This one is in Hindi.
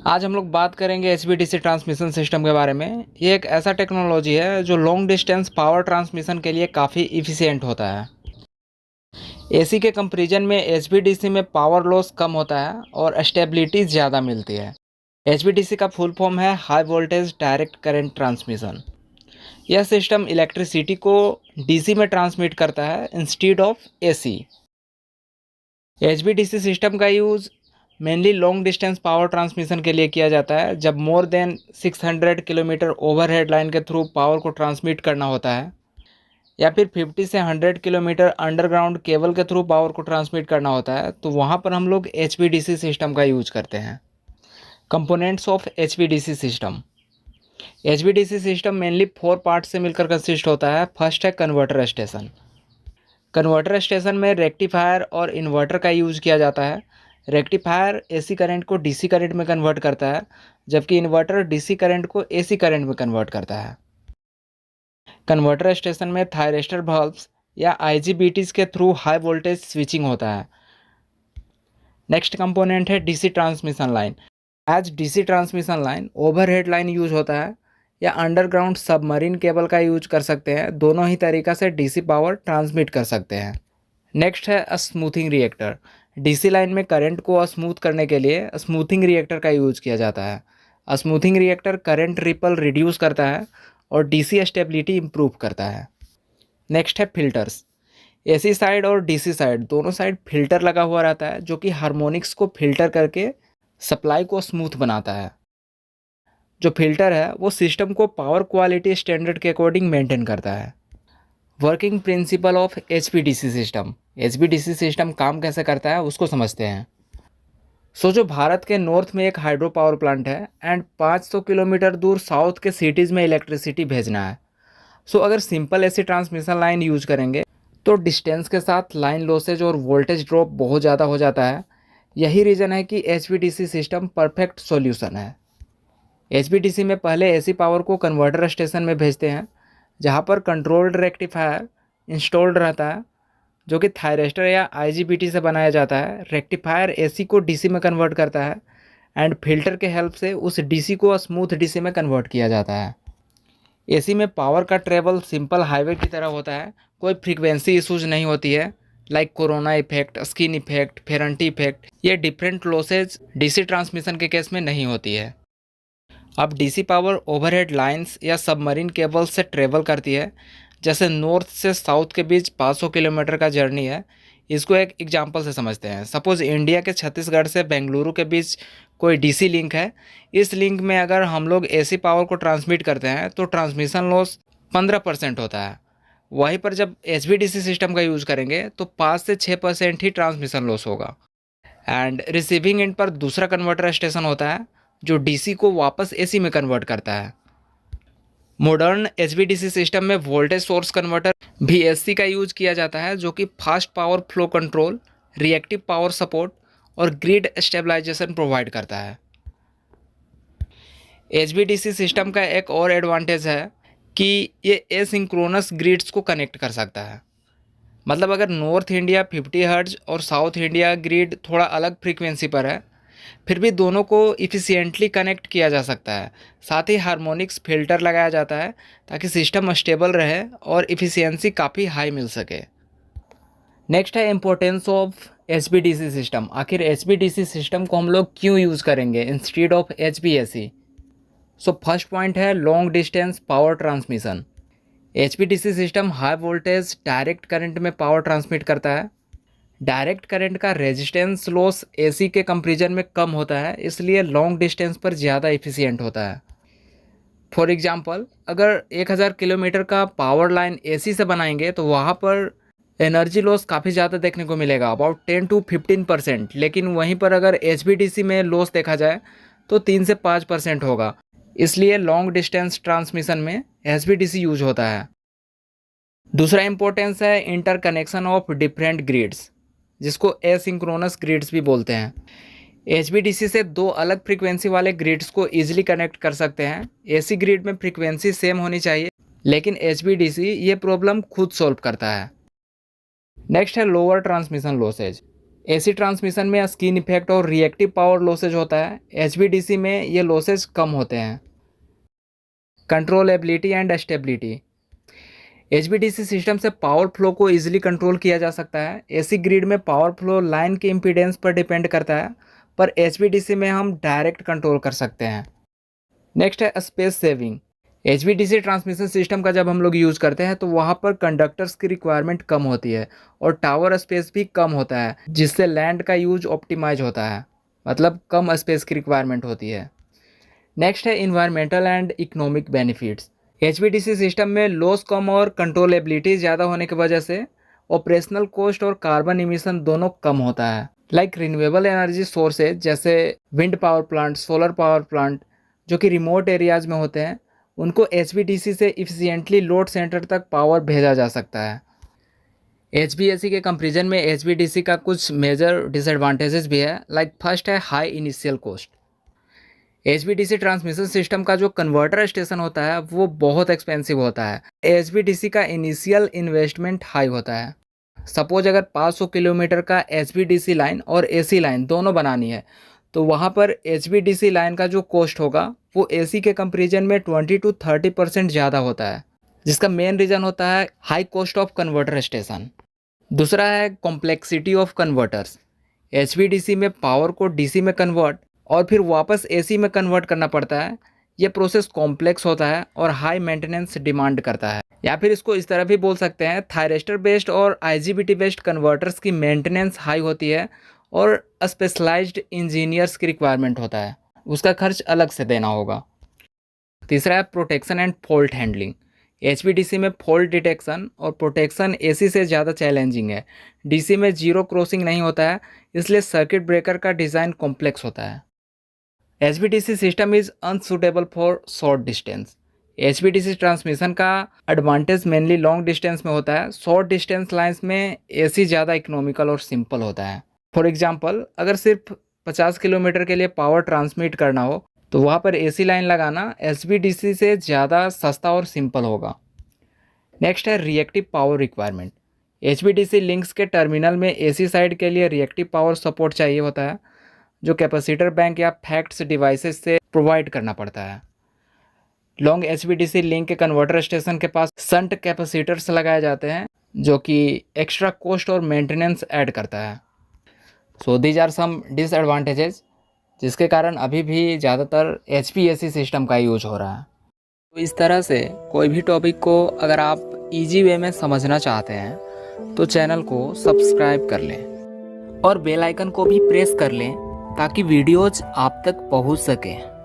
आज हम लोग बात करेंगे एचवीडीसी ट्रांसमिशन सिस्टम के बारे में। ये एक ऐसा टेक्नोलॉजी है जो लॉन्ग डिस्टेंस पावर ट्रांसमिशन के लिए काफ़ी इफ़िशियंट होता है। एसी के कंपैरिजन में एचवीडीसी में पावर लॉस कम होता है और स्टेबिलिटी ज़्यादा मिलती है। एचवीडीसी का फुल फॉर्म है high voltage direct current transmission. यह सिस्टम इलेक्ट्रिसिटी को डीसी में ट्रांसमिट करता है instead of AC. HVDC system का use mainly long distance power transmission के लिए किया जाता है जब more than 600 kilometre overhead line के थ्रू पावर को ट्रांसमिट करना होता है, या फिर 50 से 100 किलोमीटर अंडरग्राउंड केबल के थ्रू पावर को ट्रांसमिट करना होता है, तो वहाँ पर हम लोग एचवीडीसी सिस्टम का यूज करते हैं। Components of HVDC system. HVDC system mainly 4 part से मिलकर कंसिस्ट होता है। फर्स्ट है कन्वर्टर स्टेशन। कन्वर्टर स्टेशन में रेक्टिफायर और इन्वर्टर का यूज़ किया जाता है। रेक्टिफायर एसी करंट को डीसी करंट में कन्वर्ट करता है, जबकि इन्वर्टर डीसी करंट को एसी करंट में कन्वर्ट करता है। कन्वर्टर स्टेशन में थायरिस्टर बल्ब्स या आईजीबीटीज के थ्रू हाई वोल्टेज स्विचिंग होता है। नेक्स्ट कंपोनेंट है DC transmission line. As DC transmission line overhead line use होता है या अंडरग्राउंड सबमरीन केबल का यूज कर सकते हैं। दोनों ही तरीक़ा से डीसी पावर ट्रांसमिट कर सकते हैं। नेक्स्ट है स्मूथिंग रिएक्टर। डीसी लाइन में करंट को स्मूथ करने के लिए स्मूथिंग रिएक्टर का यूज़ किया जाता है। Smoothing reactor current ripple reduce करता है और डीसी स्टेबिलिटी इम्प्रूव करता है। नेक्स्ट है फिल्टर्स। एसी साइड और डीसी साइड दोनों साइड फिल्टर लगा हुआ रहता है जो कि हार्मोनिक्स को फिल्टर करके सप्लाई को स्मूथ बनाता है। जो फिल्टर है वो सिस्टम को पावर क्वालिटी स्टैंडर्ड के अकॉर्डिंग मेंटेन करता है। Working principle of HVDC system. HVDC system काम कैसे करता है उसको समझते हैं। जो भारत के नॉर्थ में एक हाइड्रो पावर प्लांट है एंड 500 किलोमीटर दूर साउथ के सिटीज़ में इलेक्ट्रिसिटी भेजना है। अगर simple AC transmission line use करेंगे तो डिस्टेंस के साथ लाइन लॉसेज और वोल्टेज ड्रॉप बहुत ज़्यादा हो जाता है। यही रीज़न है कि एचवीडीसी सिस्टम परफेक्ट सॉल्यूशन है। एचवीडीसी में पहले एसी पावर को कन्वर्टर स्टेशन में भेजते हैं, जहाँ पर कंट्रोल्ड रेक्टिफायर इंस्टॉल्ड रहता है जो कि थायरिस्टर या आईजीबीटी से बनाया जाता है। रेक्टिफायर एसी को डीसी में कन्वर्ट करता है एंड फिल्टर के हेल्प से उस डीसी को स्मूथ डीसी में कन्वर्ट किया जाता है। एसी में पावर का ट्रेवल सिंपल हाईवे की तरह होता है। कोई फ्रीक्वेंसी इशूज नहीं होती है, like corona effect, skin effect, Ferranti effect. ये डिफरेंट लॉसेज डीसी ट्रांसमिशन के केस में नहीं होती है। अब डीसी पावर ओवरहेड लाइंस या सबमरीन केबल्स से ट्रेवल करती है। जैसे नॉर्थ से साउथ के बीच 500 किलोमीटर का जर्नी है। इसको एक एग्जांपल से समझते हैं। सपोज़ इंडिया के छत्तीसगढ़ से बेंगलुरु के बीच कोई डीसी लिंक है। इस लिंक में अगर हम लोग एसी पावर को ट्रांसमिट करते हैं तो ट्रांसमिशन लॉस 15% होता है। वहीं पर जब एचवीडीसी सिस्टम का यूज़ करेंगे तो 5 से 6% ही ट्रांसमिशन लॉस होगा। एंड रिसीविंग एंड पर दूसरा कन्वर्टर स्टेशन होता है जो डीसी को वापस एसी में कन्वर्ट करता है। मॉडर्न एचवीडीसी सिस्टम में वोल्टेज सोर्स कन्वर्टर वीएससी का यूज किया जाता है जो कि fast power flow control, reactive power support और ग्रिड स्टेबलाइजेशन प्रोवाइड करता है। एचवीडीसी सिस्टम का एक और एडवांटेज है कि ये एसिंक्रोनस ग्रिड्स को कनेक्ट कर सकता है। मतलब अगर नॉर्थ इंडिया 50 हर्ट्ज और साउथ इंडिया ग्रिड थोड़ा अलग फ्रीक्वेंसी पर है, फिर भी दोनों को इफ़िशियंटली कनेक्ट किया जा सकता है। साथ ही हार्मोनिक्स फिल्टर लगाया जाता है ताकि सिस्टम स्टेबल रहे और इफ़िशियंसी काफ़ी हाई मिल सके। नेक्स्ट है इम्पोर्टेंस ऑफ एचवीडीसी सिस्टम। आखिर एचवीडीसी सिस्टम को हम लोग क्यों यूज़ करेंगे instead of HVAC. First point है long distance power transmission. HVDC system high voltage direct current में पावर ट्रांसमिट करता है। डायरेक्ट करंट का रेजिस्टेंस लॉस एसी के कंपैरिजन में कम होता है, इसलिए लॉन्ग डिस्टेंस पर ज़्यादा इफ़िशियंट होता है। फॉर एग्जांपल अगर 1000 किलोमीटर का पावर लाइन एसी से बनाएंगे तो वहाँ पर एनर्जी लॉस काफ़ी ज़्यादा देखने को मिलेगा, अबाउट 10 to 15%। लेकिन वहीं पर अगर एचवीडीसी में लॉस देखा जाए तो 3 से 5% होगा। इसलिए लॉन्ग डिस्टेंस ट्रांसमिशन में एचवीडीसी यूज होता है। दूसरा इंपॉर्टेंस है इंटरकनेक्शन ऑफ डिफरेंट ग्रिड्स, जिसको एसिंक्रोनस ग्रिड्स भी बोलते हैं। एचवीडीसी से 2 अलग फ्रीक्वेंसी वाले ग्रिड्स को ईजिली कनेक्ट कर सकते हैं। एसी ग्रिड में फ्रीक्वेंसी सेम होनी चाहिए, लेकिन एचवीडीसी ये प्रॉब्लम खुद सॉल्व करता है। नेक्स्ट है lower transmission losses. AC transmission में स्किन इफेक्ट और रिएक्टिव पावर लॉसेज होता है, एचवीडीसी में ये लॉसेज कम होते हैं। Controllability and stability, HVDC system से पावर फ्लो को इजीली कंट्रोल किया जा सकता है। एसी ग्रिड में पावर फ्लो लाइन के इम्पीडेंस पर डिपेंड करता है, पर एचवीडीसी में हम डायरेक्ट कंट्रोल कर सकते हैं। नेक्स्ट है space saving. HVDC transmission system का जब हम लोग यूज़ करते हैं तो वहाँ पर कंडक्टर्स की रिक्वायरमेंट कम होती है और टावर स्पेस भी कम होता है, जिससे लैंड का यूज ऑप्टिमाइज होता है, मतलब कम स्पेस की रिक्वायरमेंट होती है। नेक्स्ट है environmental and economic benefits. HVDC system में लॉस कम और कंट्रोलेबिलिटी ज़्यादा होने की वजह से ऑपरेशनल कॉस्ट और कार्बन इमिशन दोनों कम होता है। लाइक रिन्यूएबल एनर्जी सोर्सेज जैसे wind power plant, solar power plant जो कि रिमोट एरियाज में होते हैं, उनको एचवीडीसी से इफ़िशिएंटली लोड सेंटर तक पावर भेजा जा सकता है। एचवीएसी के कंपैरिजन में एचवीडीसी का कुछ मेजर डिसएडवांटेजेस भी है। लाइक फर्स्ट है high initial cost. HVDC transmission system का जो कन्वर्टर स्टेशन होता है वो बहुत एक्सपेंसिव होता है। एचवीडीसी का इनिशियल इन्वेस्टमेंट हाई होता है। सपोज अगर 500 किलोमीटर का एचवीडीसी लाइन और एसी लाइन दोनों बनानी है तो वहाँ पर एचवीडीसी लाइन का जो कॉस्ट होगा वो एसी के कंपैरिजन में 20 to 30% ज़्यादा होता है, जिसका मेन रीज़न होता है high cost of converter station. दूसरा है कॉम्प्लेक्सिटी ऑफ कन्वर्टर्स। एचवीडीसी में पावर को डीसी में कन्वर्ट और फिर वापस एसी में कन्वर्ट करना पड़ता है। ये प्रोसेस कॉम्प्लेक्स होता है और हाई मेंटेनेंस डिमांड करता है। या फिर इसको इस तरह भी बोल सकते हैं, थायरिस्टर बेस्ड और आईजीबीटी बेस्ड कन्वर्टर्स की मेंटेनेंस हाई होती है और स्पेशलाइज्ड इंजीनियर्स की रिक्वायरमेंट होता है, उसका खर्च अलग से देना होगा। तीसरा है protection and fault handling. HVDC में फॉल्ट डिटेक्शन और प्रोटेक्शन एसी से ज़्यादा चैलेंजिंग है। डीसी में जीरो क्रॉसिंग नहीं होता है, इसलिए सर्किट ब्रेकर का डिज़ाइन कॉम्प्लेक्स होता है। HVDC system is unsuitable for short distance. HVDC transmission का एडवांटेज मेनली लॉन्ग डिस्टेंस में होता है। शॉर्ट डिस्टेंस लाइंस में एसी ज़्यादा इकोनॉमिकल और सिंपल होता है। फॉर एग्जांपल अगर सिर्फ 50 किलोमीटर के लिए पावर ट्रांसमिट करना हो तो वहाँ पर एसी लाइन लगाना एचवीडीसी से ज़्यादा सस्ता और सिंपल होगा। नेक्स्ट है reactive power requirement. HVDC links के टर्मिनल में एसी साइड के लिए रिएक्टिव पावर सपोर्ट चाहिए होता है, जो कैपेसिटर बैंक या फैक्ट्स डिवाइसेस से प्रोवाइड करना पड़ता है। लॉन्ग एचवीडीसी लिंक के कन्वर्टर स्टेशन के पास शंट कैपेसिटर्स लगाए जाते हैं, जो कि एक्स्ट्रा कॉस्ट और मेंटेनेंस ऐड करता है। So these are some disadvantages जिसके कारण अभी भी ज़्यादातर एचवीएसी सिस्टम का यूज हो रहा है। तो इस तरह से कोई भी टॉपिक को अगर आप इजी वे में समझना चाहते हैं तो चैनल को सब्सक्राइब कर लें और बेल आइकन को भी प्रेस कर लें ताकि वीडियोज आप तक पहुंच सकें।